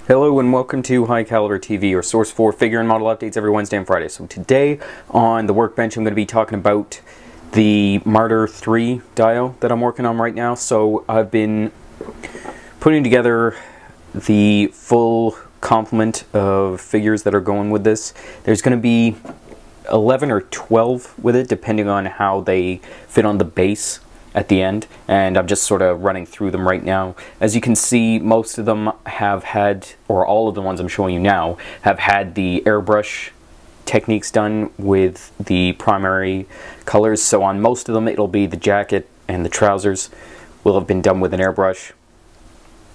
Hello and welcome to High Caliber TV, your source for figure and model updates every Wednesday and Friday. So today on the workbench I'm going to be talking about the Marder 3 dial that I'm working on right now. So I've been putting together the full complement of figures that are going with this. There's going to be 11 or 12 with it, depending on how they fit on the base at the end, and I'm just sort of running through them right now. As you can see, most of them have had, or all of the ones I'm showing you now, have had the airbrush techniques done with the primary colors. So on most of them it'll be the jacket and the trousers will have been done with an airbrush.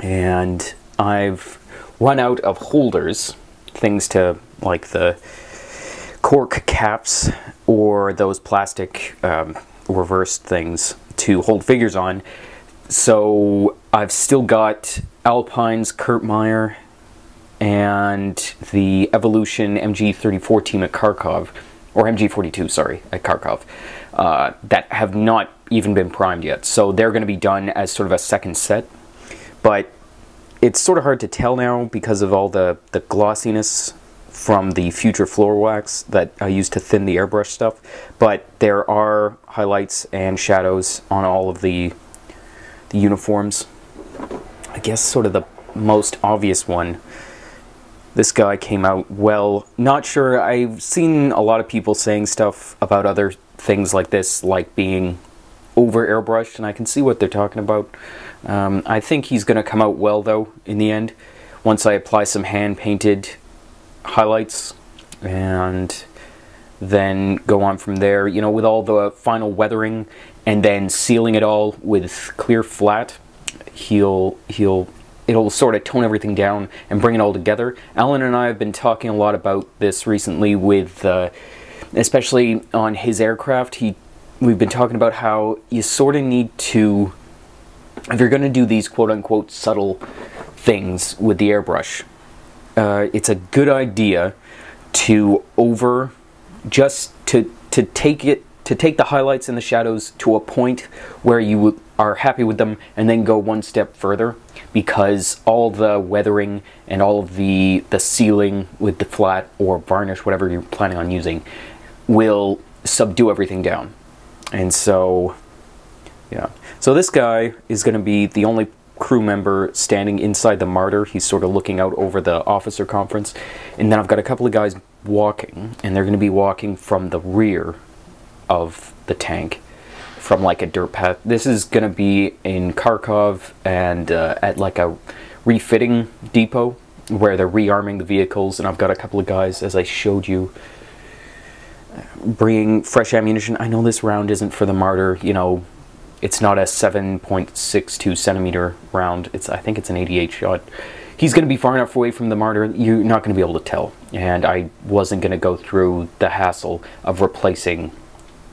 And I've run out of holders, things to like the cork caps or those plastic reversed things to hold figures on. So I've still got Alpine's Kurt Meyer and the Evolution MG34 team at Kharkov, or MG42, sorry, at Kharkov, that have not even been primed yet. So they're going to be done as sort of a second set. But it's sort of hard to tell now because of all the glossiness from the future floor wax that I used to thin the airbrush stuff, but there are highlights and shadows on all of the uniforms. I guess sort of the most obvious one, this guy came out well. Not sure, I've seen a lot of people saying stuff about other things like this, like being over airbrushed, and I can see what they're talking about. I think he's going to come out well though in the end, once I apply some hand painted highlights and then go on from there, you know, with all the final weathering and then sealing it all with clear flat. It'll sort of tone everything down and bring it all together. Alan and I have been talking a lot about this recently with especially on his aircraft. We've been talking about how you sort of need to, if you're going to do these quote-unquote subtle things with the airbrush, it's a good idea to take the highlights and the shadows to a point where you are happy with them, and then go one step further, because all the weathering and all of the sealing with the flat or varnish, whatever you're planning on using, will subdue everything down. And so yeah, so this guy is going to be the only crew member standing inside the Marder. He's sort of looking out over the officer conference, and then I've got a couple of guys walking, and they're going to be walking from the rear of the tank, from like a dirt path. This is going to be in Kharkov and at like a refitting depot where they're rearming the vehicles, and I've got a couple of guys, as I showed you, bringing fresh ammunition. I know this round isn't for the Marder, you know, it's not a 7.62 centimeter round. I think it's an 88 shot. He's going to be far enough away from the Marder, you're not going to be able to tell. And I wasn't going to go through the hassle of replacing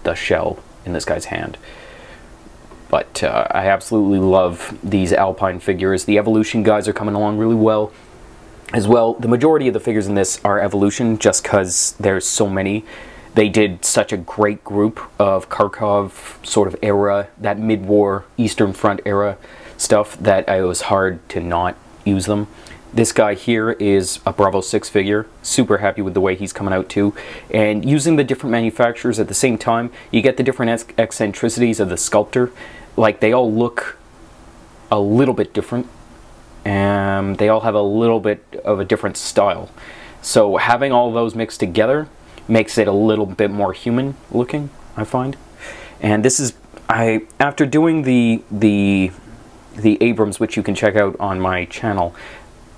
the shell in this guy's hand. But I absolutely love these Alpine figures. The Evolution guys are coming along really well as well. The majority of the figures in this are Evolution, just because there's so many. They did such a great group of Kharkov sort of era, that mid-war Eastern Front era stuff, that it was hard to not use them. This guy here is a Bravo 6 figure. Super happy with the way he's coming out too. And using the different manufacturers at the same time, you get the different eccentricities of the sculptor. Like, they all look a little bit different, and they all have a little bit of a different style. So having all those mixed together makes it a little bit more human looking, I find. And this is, after doing the Abrams, which you can check out on my channel,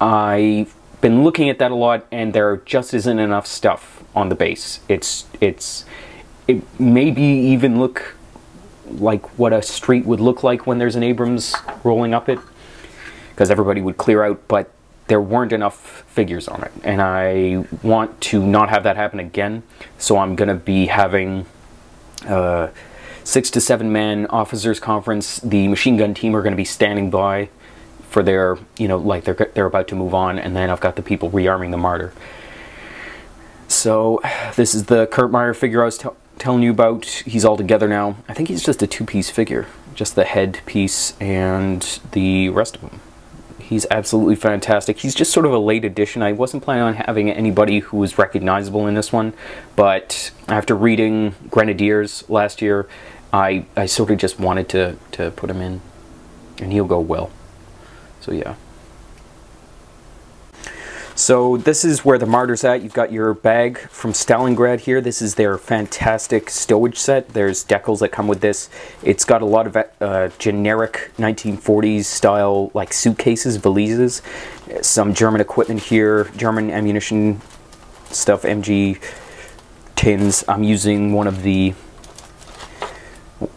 I've been looking at that a lot, and there just isn't enough stuff on the base. It maybe even look like what a street would look like when there's an Abrams rolling up it, because everybody would clear out, but there weren't enough figures on it, and I want to not have that happen again. So I'm going to be having 6 to 7 man officers conference. The machine gun team are going to be standing by for their, you know, like they're about to move on, and then I've got the people rearming the Marder. So this is the Kurt Meyer figure I was telling you about. He's all together now. I think he's just a 2-piece figure, just the head piece and the rest of him. He's absolutely fantastic. He's just sort of a late addition. I wasn't planning on having anybody who was recognizable in this one, but after reading Grenadiers last year, I sort of just wanted to put him in, and he'll go well. So yeah. So this is where the Marder's at. You've got your bag from Stalingrad here. This is their fantastic stowage set. There's decals that come with this. It's got a lot of generic 1940s style like suitcases, valises, some German equipment here, German ammunition stuff, MG tins. I'm using one of the,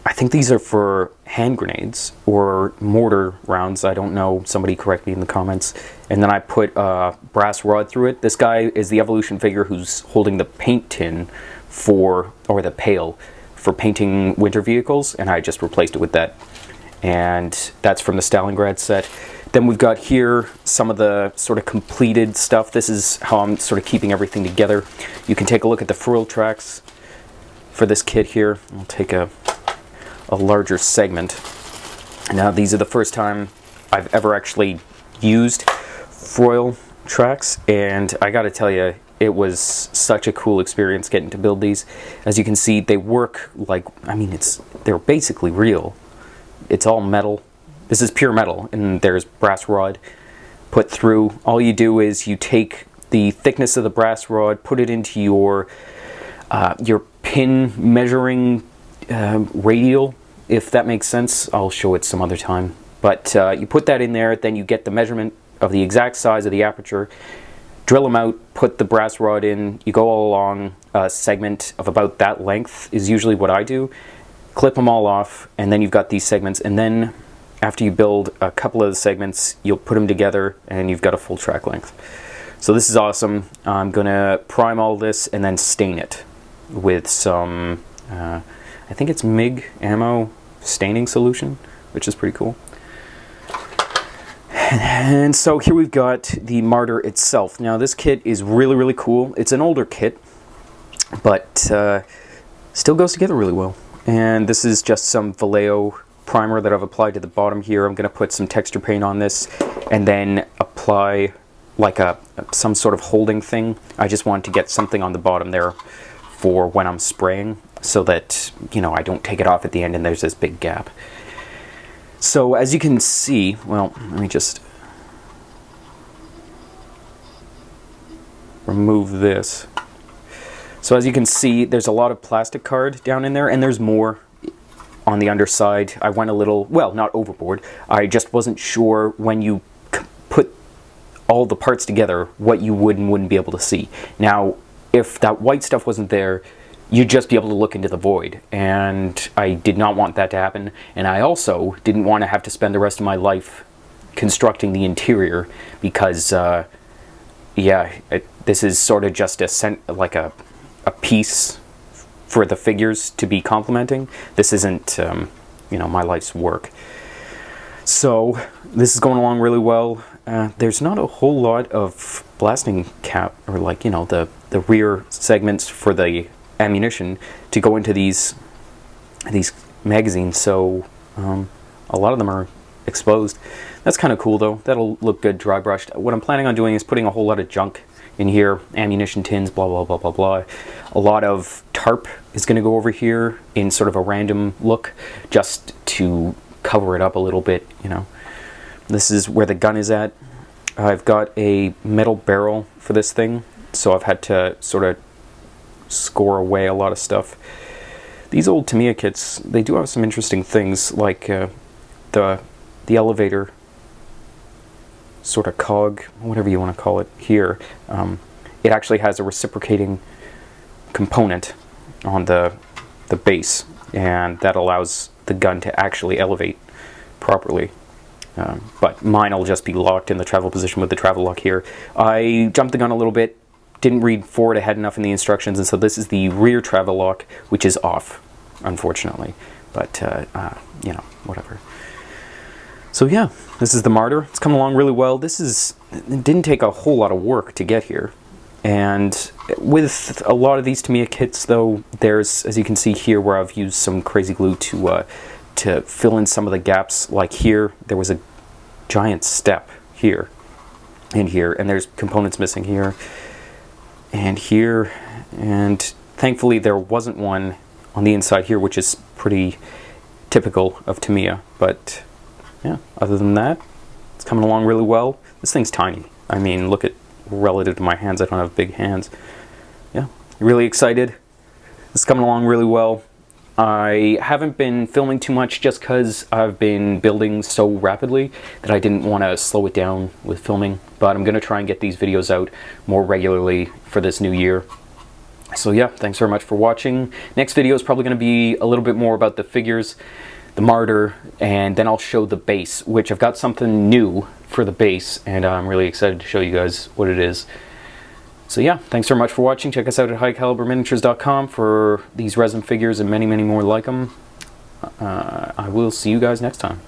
I think these are for hand grenades or mortar rounds. I don't know. Somebody correct me in the comments. And then I put a brass rod through it. This guy is the Evolution figure who's holding the paint tin for, or the pail for painting winter vehicles, and I just replaced it with that. And that's from the Stalingrad set. Then we've got here some of the sort of completed stuff. This is how I'm sort of keeping everything together. You can take a look at the frill tracks for this kit here. I'll take a larger segment. Now these are the first time I've ever actually used foil tracks, and I gotta tell you, it was such a cool experience getting to build these. As you can see, they work like, I mean, they're basically real. It's all metal. This is pure metal, and there's brass rod put through. All you do is you take the thickness of the brass rod, put it into your pin measuring radial, if that makes sense. I'll show it some other time. But you put that in there, then you get the measurement of the exact size of the aperture, drill them out, put the brass rod in, you go all along a segment of about that length is usually what I do, clip them all off, and then you've got these segments, and then after you build a couple of the segments, you'll put them together and you've got a full track length. So this is awesome. I'm gonna prime all this and then stain it with some, I think it's MIG ammo staining solution, which is pretty cool. And so here we've got the Marder itself. Now this kit is really, really cool. It's an older kit, but still goes together really well. And this is just some Vallejo primer that I've applied to the bottom here. I'm going to put some texture paint on this and then apply like some sort of holding thing. I just want to get something on the bottom there for when I'm spraying, so that, you know, I don't take it off at the end and there's this big gap. So as you can see, well, let me just remove this. So as you can see, there's a lot of plastic card down in there, and there's more on the underside. I went a little, well, not overboard. I just wasn't sure when you put all the parts together what you would and wouldn't be able to see. Now, if that white stuff wasn't there, you'd just be able to look into the void, and I did not want that to happen. And I also didn't want to have to spend the rest of my life constructing the interior, because yeah, this is sort of just like a piece for the figures to be complementing. This isn't you know, my life's work. So this is going along really well. There's not a whole lot of blasting cap, or like, you know, the rear segments for the ammunition to go into these magazines, so a lot of them are exposed. That's kind of cool though. That'll look good dry brushed. What I'm planning on doing is putting a whole lot of junk in here, ammunition tins, blah blah blah blah blah. A lot of tarp is going to go over here in sort of a random look, just to cover it up a little bit, you know. This is where the gun is at. I've got a metal barrel for this thing, so I've had to sort of score away a lot of stuff. These old Tamiya kits, they do have some interesting things, like the elevator sort of cog, whatever you want to call it here. It actually has a reciprocating component on the base, and that allows the gun to actually elevate properly. But mine will just be locked in the travel position with the travel lock here. I jumped the gun a little bit, didn't read forward ahead enough in the instructions, and so this is the rear travel lock, which is off, unfortunately. But, you know, whatever. So yeah, this is the Marder. It's coming along really well. It didn't take a whole lot of work to get here. And with a lot of these Tamiya kits, though, there's, as you can see here, where I've used some crazy glue to fill in some of the gaps. Like here, there was a giant step here and here, and there's components missing here and here, and thankfully there wasn't one on the inside here, which is pretty typical of Tamiya. But yeah, other than that, it's coming along really well. This thing's tiny. I mean, look at, relative to my hands, I don't have big hands. Yeah, really excited. It's coming along really well. I haven't been filming too much just because I've been building so rapidly that I didn't want to slow it down with filming, but I'm going to try and get these videos out more regularly for this new year. So yeah, thanks very much for watching. Next video is probably going to be a little bit more about the figures, the Marder, and then I'll show the base, which I've got something new for the base, and I'm really excited to show you guys what it is. So yeah, thanks very much for watching. Check us out at highcaliberminiatures.com for these resin figures and many, many more like them. I will see you guys next time.